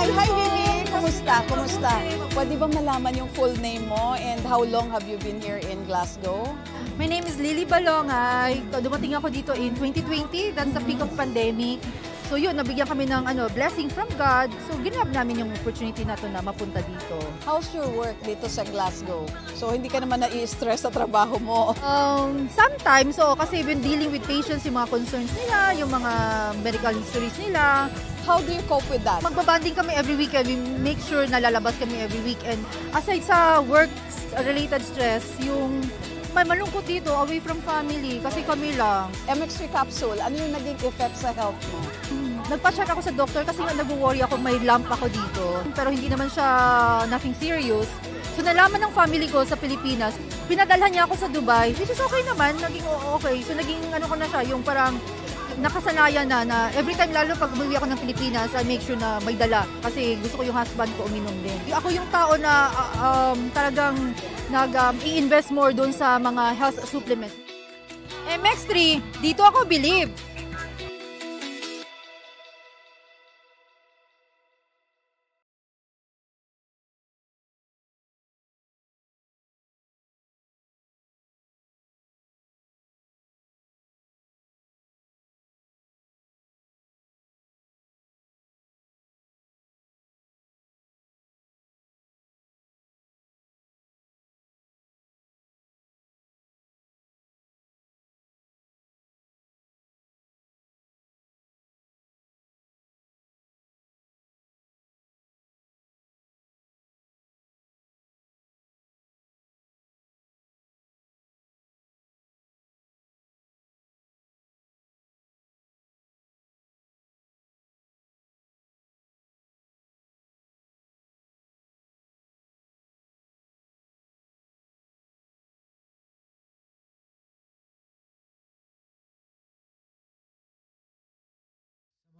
Hi, Vivi! Kumusta? Kumusta? Pwede bang malaman yung full name mo and how long have you been here in Glasgow? My name is Lily Balongay. Dumating ako dito in 2020. That's the peak of pandemic. So yun, nabigyan kami ng blessing from God. So ginab namin yung opportunity na to na mapunta dito. How's your work dito sa Glasgow? So hindi ka naman nai-stress sa trabaho mo? Sometimes, kasi when dealing with patients, yung mga concerns nila, yung mga medical histories nila. How do you cope with that? Magbabanding kami every weekend. We make sure na lalabas kami every weekend. Aside sa work-related stress, yung may malungkot dito, away from family, kasi kami lang. MX3 capsule, ano yung naging effect sa health mo? Nagpa-check ako sa doktor kasi nga nag-worry ako, may lump ako dito. Pero hindi naman siya nothing serious. So nalaman ng family ko sa Pilipinas, pinadalhan niya ako sa Dubai, which is okay naman, naging okay. So naging ko na siya, yung parang nakasanayan na every time, lalo pag umuwi ako ng Pilipinas, I make sure na may dala. Kasi gusto ko yung husband ko uminom din. Ako yung tao na talagang i-invest more doon sa mga health supplements. MX3, dito ako believe.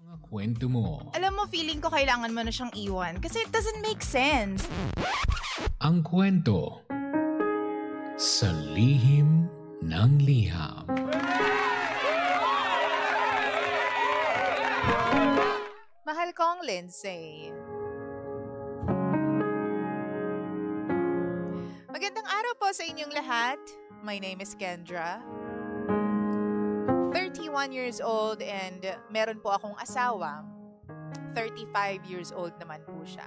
Mga kwento mo. Alam mo, feeling ko kailangan mo na siyang iwan kasi it doesn't make sense. Ang kwento sa lihim ng liham. Mahal kong Lindsay. Magandang araw po sa inyong lahat. My name is Kendra. 31 years old and meron po akong asawa. 35 years old naman po siya.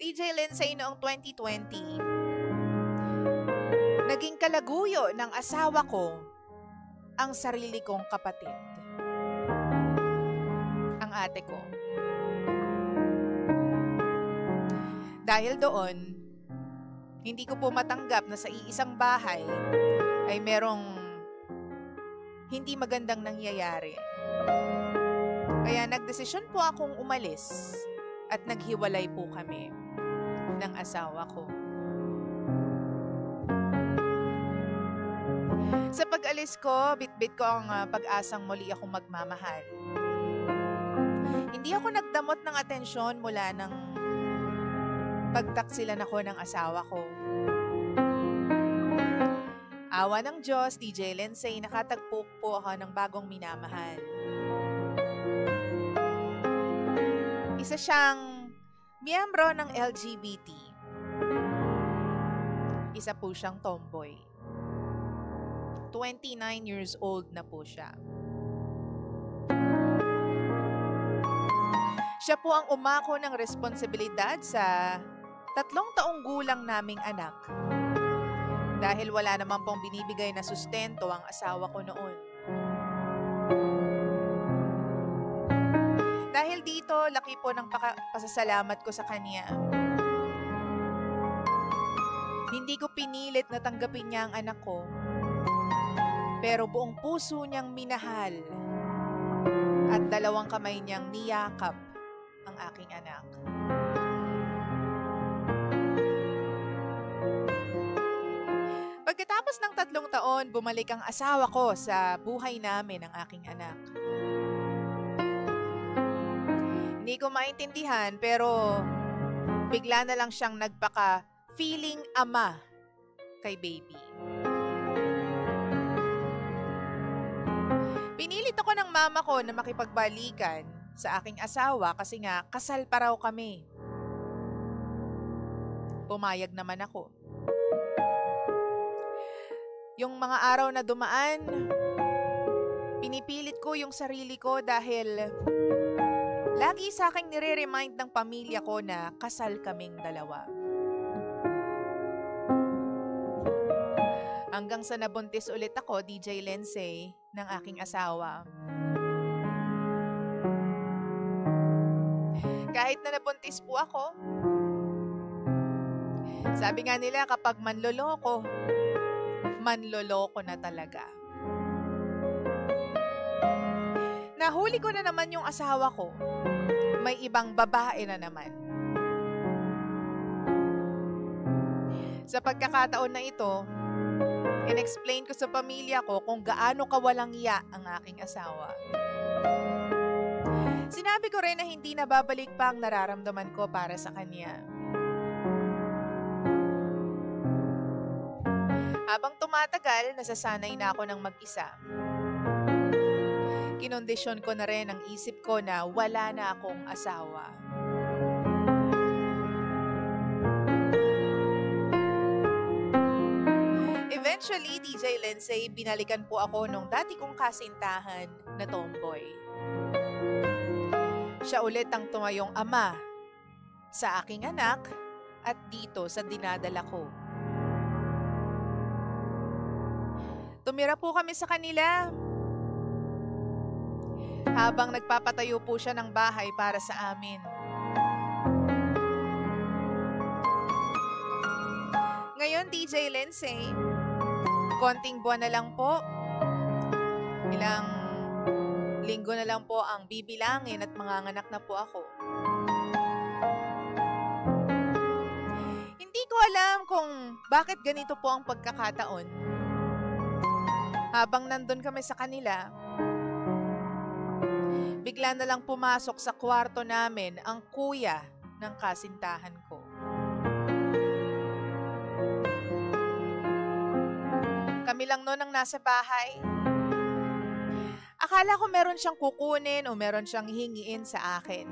DJ Lindsay, noong 2020, naging kalaguyo ng asawa ko ang sarili kong kapatid. Ang ate ko. Dahil doon, hindi ko po matanggap na sa iisang bahay ay merong hindi magandang nangyayari. Kaya nagdesisyon po akong umalis at naghiwalay po kami ng asawa ko. Sa pag-alis ko, bit-bit ko ang pag-asang muli akong magmamahal. Hindi ako nagdamot ng atensyon mula ng pagtaksilan ako ng asawa ko. Awa ng Diyos, DJ Lindsay, nakatagpo po ako ng bagong minamahal. Isa siyang miyembro ng LGBT. Isa po siyang tomboy. 29 years old na po siya. Siya po ang umako ng responsibilidad sa 3 taong gulang naming anak. Dahil wala naman pong binibigay na sustento ang asawa ko noon. Dahil dito, laki po ng pasasalamat ko sa kanya. Hindi ko pinilit na tanggapin niya ang anak ko. Pero buong puso niyang minahal at 2 kamay niyang niyakap ang aking anak. Pagkatapos ng 3 taon, bumalik ang asawa ko sa buhay namin ng aking anak. Hindi ko maintindihan pero bigla na lang siyang nagpaka-feeling ama kay baby. Pinilit ako ng mama ko na makipagbalikan sa aking asawa kasi nga kasal pa raw kami. Pumayag naman ako. Yung mga araw na dumaan, pinipilit ko yung sarili ko dahil lagi sa aking nire-remind ng pamilya ko na kasal kaming dalawa. Hanggang sa nabuntis ulit ako, DJ Lindsay, ng aking asawa. Kahit na nabuntis po ako, sabi nga nila kapag manloloko na talaga. Nahuli ko na naman yung asawa ko. May ibang babae na naman. Sa pagkakataon na ito, in-explain ko sa pamilya ko kung gaano kawalang iya ang aking asawa. Sinabi ko rin na hindi na babalik pa ang nararamdaman ko para sa kanya. Habang tumatagal, nasasanay na ako ng mag-isa. Kinondisyon ko na rin ang isip ko na wala na akong asawa. Eventually, DJ Lindsay, binalikan po ako nung dati kong kasintahan na tomboy. Siya ulit ang tumayong ama sa aking anak at dito sa dinadala ko. Tumira po kami sa kanila habang nagpapatayo po siya ng bahay para sa amin. Ngayon, DJ Lindsay, konting buwan na lang po, ilang linggo na lang po ang bibilangin at manganganak na po ako. Hindi ko alam kung bakit ganito po ang pagkakataon. Habang nandun kami sa kanila, bigla na lang pumasok sa kwarto namin ang kuya ng kasintahan ko. Kami lang noon ang nasa bahay. Akala ko meron siyang kukunin o meron siyang hingiin sa akin.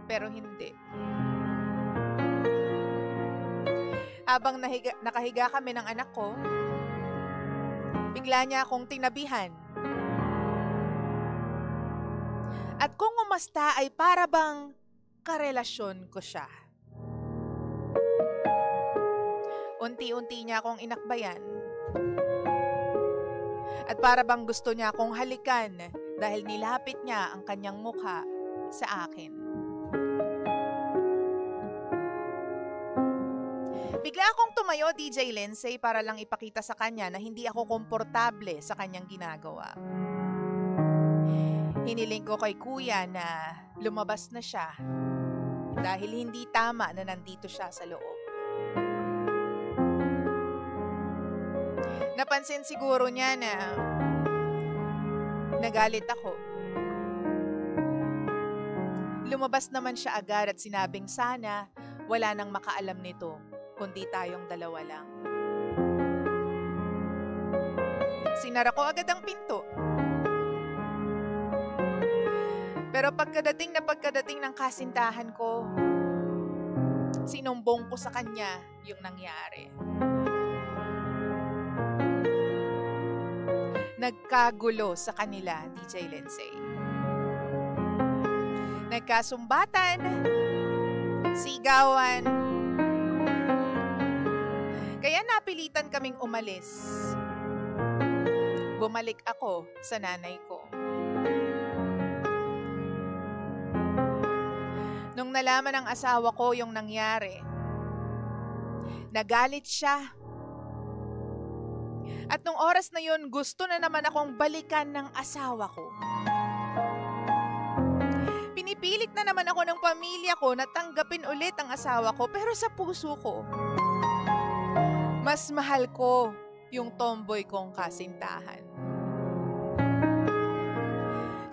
Pero hindi. Habang nakahiga kami ng anak ko, bigla niya akong tinabihan. At kung umasta ay para bang karelasyon ko siya. Unti-unti niya akong inakbayan. At para bang gusto niya akong halikan dahil nilapit niya ang kanyang mukha sa akin. Bigla akong tumayo, DJ Lindsay, para lang ipakita sa kanya na hindi ako komportable sa kanyang ginagawa. Hiniling ko kay kuya na lumabas na siya dahil hindi tama na nandito siya sa loob. Napansin siguro niya na nagalit ako. Lumabas naman siya agad at sinabing sana wala nang makaalam nito, kundi tayong dalawa lang. Sinara ko agad ang pinto. Pero pagkadating ng kasintahan ko, sinumbong ko sa kanya yung nangyari. Nagkagulo sa kanila, DJ Lindsay. Nagkasumbatan, sigawan, kaya napilitan kaming umalis. Bumalik ako sa nanay ko. Nung nalaman ng asawa ko yung nangyari, nagalit siya. At nung oras na yun, gusto na naman akong balikan ng asawa ko. Pinipilit na naman ako ng pamilya ko na tanggapin ulit ang asawa ko, pero sa puso ko, mas mahal ko yung tomboy kong kasintahan.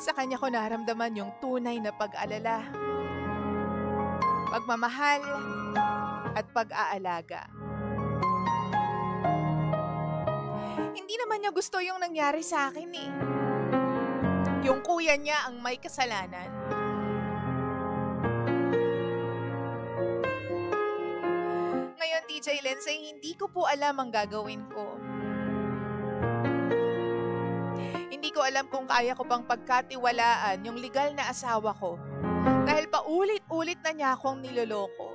Sa kanya ko naramdaman yung tunay na pag-alala, pagmamahal, at pag-aalaga. Hindi naman niya gusto yung nangyari sa akin eh. Yung kuya niya ang may kasalanan. Ngayon, DJ Lindsay, hindi ko po alam ang gagawin ko. Hindi ko alam kung kaya ko bang pagkatiwalaan yung legal na asawa ko. Dahil paulit-ulit na niya akong niloloko.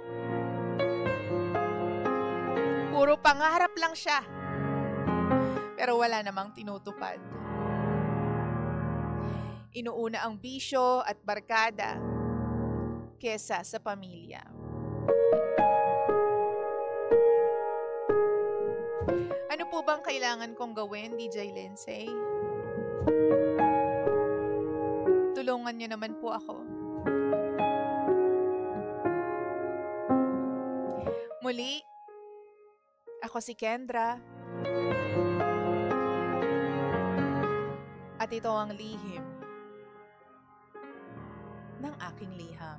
Puro pangarap lang siya. Pero wala namang tinutupad. Inuuna ang bisyo at barkada kesa sa pamilya. Ano po bang kailangan kong gawin, DJ Lindsay? Tulungan niyo naman po ako. Muli, ako si Kendra. At ito ang lihim ng aking liham.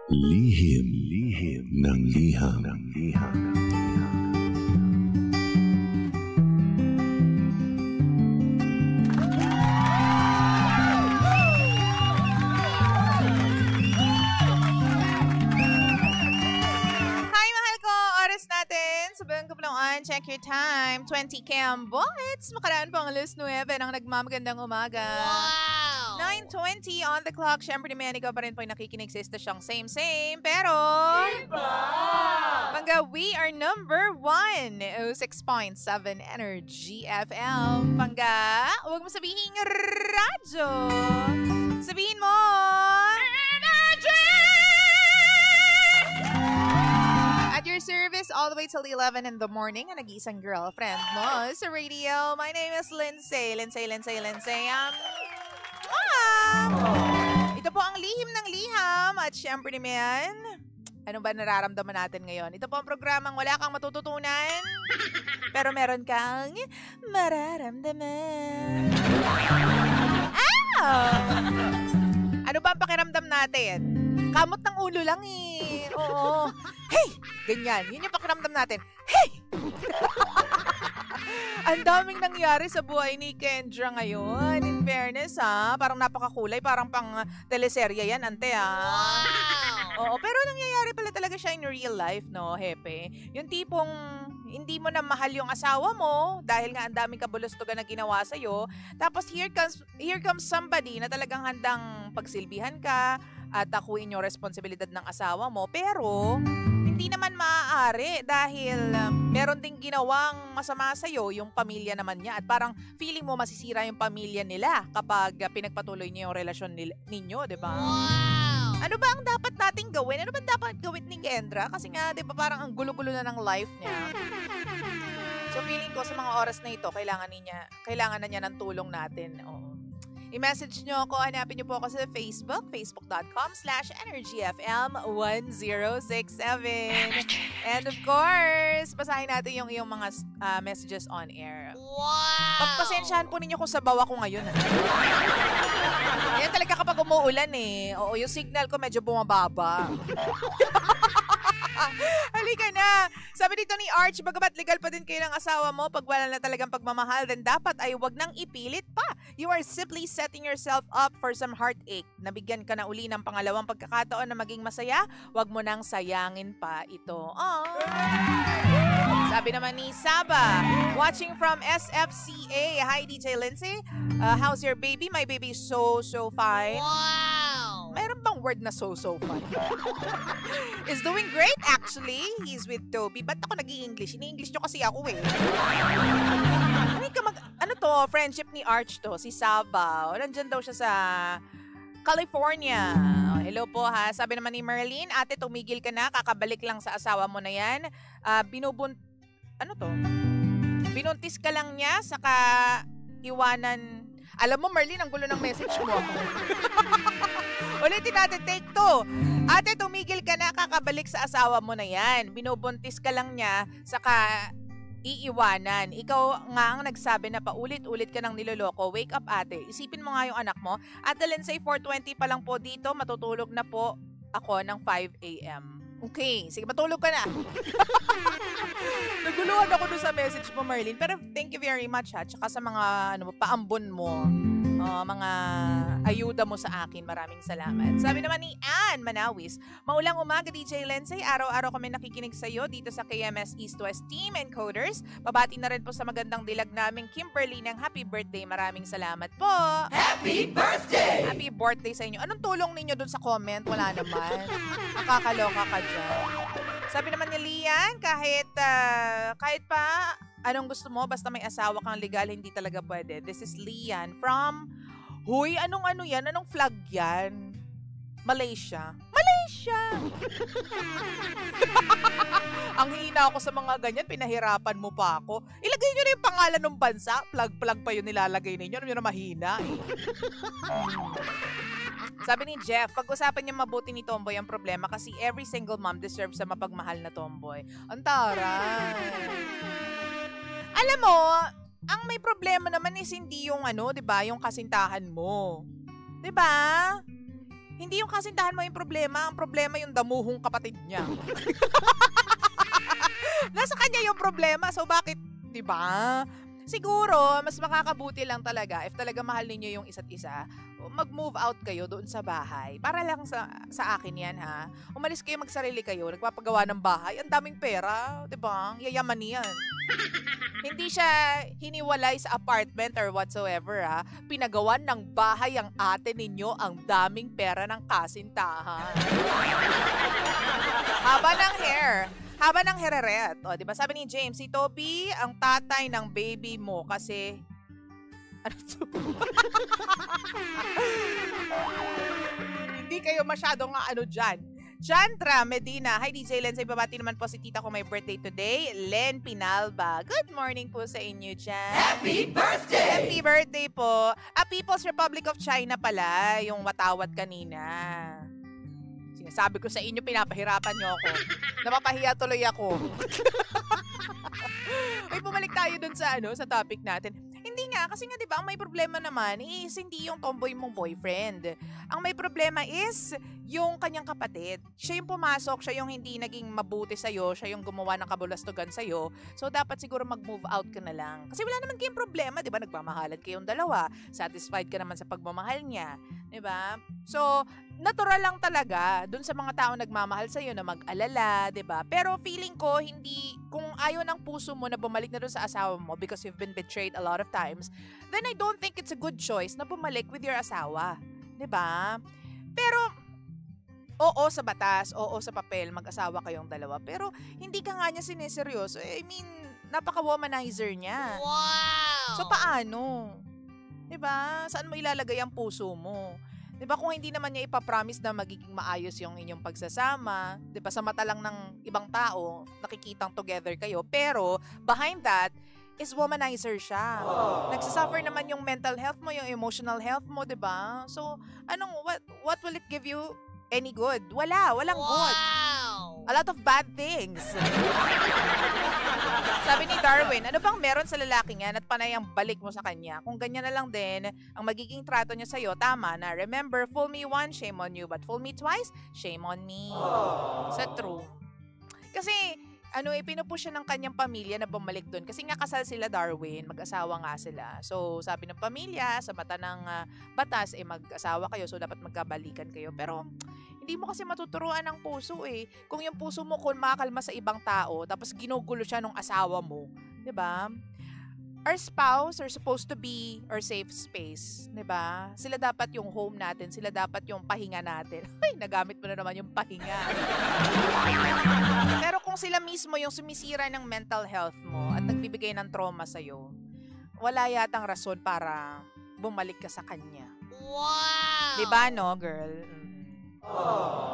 Lihim ng liham. Check your time. 20 Cambots. Makaraan po ang alas 9 ng nagmamagandang umaga. Wow! 9:20 on the clock. Siyempre naman, ikaw pa rin po yung nakikinig sa estasyong same. Pero, Pangga, we are number 1. 06.7 Energy FM. Pangga, huwag mo sabihin radyo. Sabihin mo, Energy! At your service all the way till 11 in the morning ang nag-iisang girlfriend mo sa radio. My name is Lindsay. Ito po ang lihim ng liham. At syempre naman, ano ba nararamdaman natin ngayon? Ito po ang programang wala kang matututunan, pero meron kang mararamdaman. Ano ba ang pakiramdam natin? Kamot ng ulo lang eh. Oo. Hey! Ganyan. Yun yung pakiramdam natin. Hey! Ang daming nangyari sa buhay ni Kendra ngayon. In fairness, parang napakakulay. Parang pang teleserye yan, ante, Wow! Oo, pero nangyayari pala talaga siya in real life, no, Hepe? Yung tipong hindi mo na mahal yung asawa mo dahil nga ang daming kabulustugan na ginawa sa'yo. Tapos here comes somebody na talagang handang pagsilbihan ka at akuin yung responsibilidad ng asawa mo. Pero hindi naman maaari dahil meron ding ginawang masama sa'yo yung pamilya naman niya. At parang feeling mo masisira yung pamilya nila kapag pinagpatuloy niyo yung relasyon ninyo, di ba? Wow! Ano ba ang dapat nating gawin? Ano ba dapat gawin ni Kendra? Kasi nga, di ba parang ang gulo-gulo na ng life niya. So feeling ko sa mga oras na ito, kailangan na niya ng tulong natin. Oo. I-message nyo ako, hanapin nyo po ako sa Facebook, facebook.com/energyfm1067. And of course, basahin natin yung iyong mga messages on air. Wow! Pagpasensyahan po ninyo kung sabaw ako ngayon. Yan talaga kapag umuulan eh. Oo, yung signal ko medyo bumababa. Halika na. Sabi dito ni Arch, bagamat legal pa din kayo ng asawa mo, pag wala na talagang pagmamahal, then dapat ay wag nang ipilit pa. You are simply setting yourself up for some heartache. Nabigyan ka na uli ng pangalawang pagkakataon na maging masaya, wag mo nang sayangin pa ito. Sabi naman ni Saba, watching from SFCA. Hi, DJ Lindsay. How's your baby? My baby is so fine. Wow! Mayroon bang word na so fine? Is doing great actually. He's with Toby. Ba't ako nag-i-English? Ini-English nyo kasi ako eh. Ano to? Friendship ni Arch to. Si Saba. Nandyan daw siya sa California. Hello po ha. Sabi naman ni Merlin, ate tumigil ka na. Kakabalik lang sa asawa mo na yan. Binuntis ka lang niya, saka iwanan. Alam mo, Merlin, ang gulo ng message mo. Ulitin natin, take 2. Ate, tumigil ka na, kakabalik sa asawa mo na yan. Binubuntis ka lang niya, saka iiwanan. Ikaw nga ang nagsabi na paulit-ulit ka ng niloloko. Wake up, ate. Isipin mo nga yung anak mo. At say 4:20 pa lang po dito, matutulog na po ako ng 5 a.m. Okay, sige, matulog ka na. Naguluhan ako doon sa message mo, Merlin. Pero thank you very much, ha. Tsaka sa mga paambon mo. Mga ayuda mo sa akin. Maraming salamat. Sabi naman ni Ann Manawis, maulang umaga, DJ Lensay. Araw-araw kami nakikinig sa iyo dito sa KMS East West Team Encoders. Pabati na rin po sa magandang dilag naming Kimberly ng happy birthday. Maraming salamat po. Happy birthday! Happy birthday sa inyo. Anong tulong ninyo dun sa comment? Wala naman. Nakakaloka ka dyan. Sabi naman ni Lian, kahit pa anong gusto mo, basta may asawa kang legal, hindi talaga pwede. This is Lian from, huy, anong yan? Anong flag yan? Malaysia. Malaysia! Ang hina ako sa mga ganyan, pinahirapan mo pa ako. Ilagay nyo na yung pangalan ng bansa, flag pa yun nilalagay ninyo. Ano yun na mahina eh. Sabi ni Jeff, pag-usapan niya mabuti ni Tomboy ang problema kasi every single mom deserves sa mapagmahal na tomboy. Ang taray. Alam mo, ang may problema naman is hindi yung 'di ba, yung kasintahan mo. 'Di ba? Hindi yung kasintahan mo yung problema, ang problema yung damuhong kapatid niya. Nasa kanya yung problema, so bakit, 'di ba? Siguro, mas makakabuti lang talaga if talaga mahal ninyo yung isa't isa, mag-move out kayo doon sa bahay. Para lang sa akin yan, ha? Umalis kayo, magsarili kayo, nagpapagawa ng bahay, ang daming pera, 'di ba? Yayaman yan. Hindi siya hiniwalay sa apartment or whatsoever, ha? Pinagawan ng bahay ang ate ninyo, ang daming pera ng kasintahan. Haba ng hereret. O, diba? Sabi ni James, si Toby, ang tatay ng baby mo kasi... Ano to? Hindi kayo masyadong dyan. Chandra Medina. Hi, DJ Len. Sa ibabati naman po si tita ko may birthday today. Len Pinalba. Good morning po sa inyo dyan. Happy birthday! Happy birthday po. People's Republic of China pala, yung watawat kanina. Sinasabi ko sa inyo, pinapahirapan nyo ako. Napapahiya tuloy ako. Uy, bumalik tayo dun sa topic natin. Hindi nga, kasi nga 'di ba, ang may problema naman is hindi yung tomboy mong boyfriend. Ang may problema is yung kanyang kapatid. Siya yung pumasok, siya yung hindi naging mabuti sa'yo, siya yung gumawa ng kabulastugan sa'yo. So, dapat siguro mag-move out ka na lang. Kasi wala naman kayong problema, 'di ba? Nagmamahalan kayong dalawa. Satisfied ka naman sa pagmamahal niya, 'di ba? So, natural lang talaga dun sa mga tao nagmamahal sa'yo na mag-alala, 'di ba? Pero feeling ko, hindi, kung ayaw ng puso mo na bumalik na dun sa asawa mo because you've been betrayed a lot of times, then I don't think it's a good choice na bumalik with your asawa. 'Di ba? Pero, oo sa batas, oo sa papel, mag-asawa kayong dalawa. Pero, hindi ka nga niya sineseryoso. I mean, napaka-womanizer niya. Wow! So, paano? 'Di ba? Saan mo ilalagay ang puso mo? 'Di ba, kung hindi naman niya ipapromise na magiging maayos yung inyong pagsasama, 'di ba, sa mata lang ng ibang tao, nakikitang together kayo, pero behind that is womanizer siya. Nagsasuffer naman yung mental health mo, yung emotional health mo, 'di ba? So, what will it give you any good? Walang good. A lot of bad things. Sabi ni Darwin, ano bang meron sa lalaking yan at panay ang balik mo sa kanya? Kung ganyan na lang din, ang magiging trato niya sa'yo, tama na. Remember, fool me once, shame on you. But fool me twice, shame on me. Sa true. Kasi, pinupush siya ng kanyang pamilya na bumalik doon. Kasi nga kasal sila, Darwin, mag-asawa nga sila. So, sabi ng pamilya, sa mata ng batas, mag-asawa kayo, so dapat magkabalikan kayo. Pero, hindi mo kasi matuturuan ng puso eh. Kung yung puso mo kumakalma sa ibang tao, tapos ginugulo siya ng asawa mo, 'di ba? Our spouse are supposed to be our safe space, 'di ba? Sila dapat yung home natin, sila dapat yung pahinga natin. Ay, nagamit mo na naman yung pahinga. Pero kung sila mismo yung sumisira ng mental health mo at nagbibigay ng trauma sa'yo, wala yatang rason para bumalik ka sa kanya. Wow! 'Di ba, no, girl?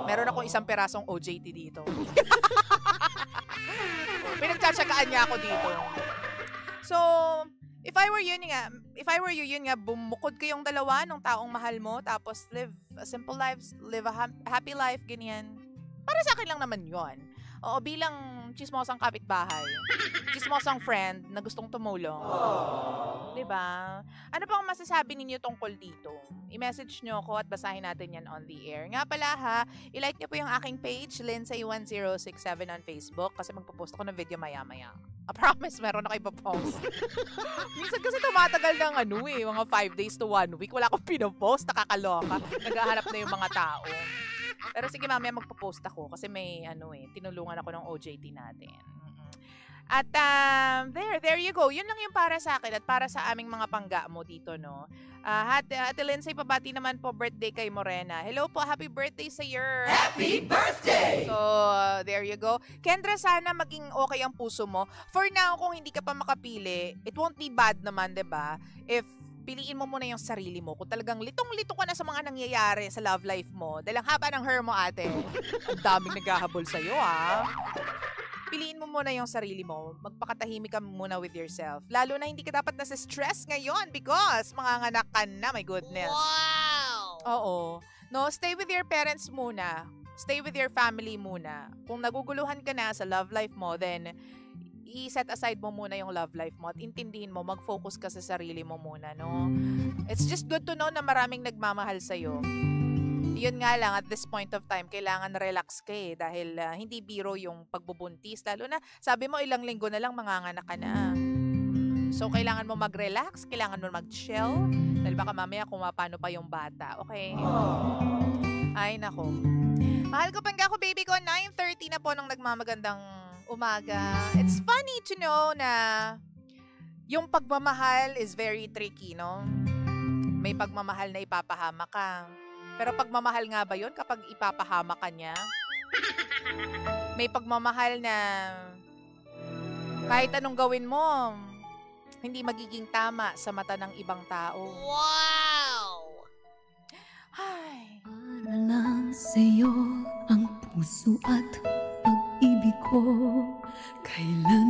Meron akong isang perasong OJT dito. Pinagtsatsagaan niya ako dito. So, if I were you, yun nga, bumukod kayong dalawa ng taong mahal mo, tapos live a simple life, live a happy life, ganyan. Para sa akin lang naman yun. Oo, bilang chismosang kapitbahay, chismosang friend na gustong tumulong. Diba? Ano pang masasabi ninyo tungkol dito? I-message nyo ako at basahin natin yan on the air. Nga pala ha, i-like nyo po yung aking page, Lindsay1067 on Facebook, kasi magpo-post ako ng video maya-maya. I promise, meron ako ipopost. Minsan kasi tumatagal ng mga 5 days to 1 week. Wala akong pinopost, nakakaloka. Naghahanap na yung mga tao. Pero sige, mamaya magpo-post ako kasi may tinulungan ako ng OJT natin. At there you go. Yun lang yung para sa akin at para sa aming mga pangga mo dito, no? Ate Lindsay, pabati naman po birthday kay Morena. Hello po, happy birthday sa year. Happy birthday! So, there you go. Kendra, sana maging okay ang puso mo. For now, kung hindi ka pa makapili, it won't be bad naman, 'di ba? If piliin mo muna yung sarili mo. Kung talagang litong-lito ka na sa mga nangyayari sa love life mo, dahil ang haba ng hair mo, ate, ang daming naghahabol sa'yo, piliin mo muna yung sarili mo. Magpakatahimik ka muna with yourself. Lalo na hindi ka dapat nasa stress ngayon because manganganak ka na, my goodness. Wow! Oo. No, stay with your parents muna. Stay with your family muna. Kung naguguluhan ka na sa love life mo, then i-set aside mo muna yung love life mo at intindihin mo, mag-focus ka sa sarili mo muna, no? It's just good to know na maraming nagmamahal sa'yo. Yun nga lang, at this point of time, kailangan relax ka dahil hindi biro yung pagbubuntis. Lalo na, sabi mo, ilang linggo na lang manganganak ka na. So, kailangan mo mag-relax, kailangan mo mag-chill, dahil baka mamaya kumapano pa yung bata. Okay? Ay, nako. Mahal ko pang ako, baby ko, 9:30 na po nung nagmamagandang umaga. It's funny to know na yung pagmamahal is very tricky, no? May pagmamahal na ipapahama ka. Pero pagmamahal nga ba yun kapag ipapahama ka niya? May pagmamahal na kahit anong gawin mo, hindi magiging tama sa mata ng ibang tao. Wow! Ay. Para lang sa'yo ang puso at pag-ibig ko. Kailan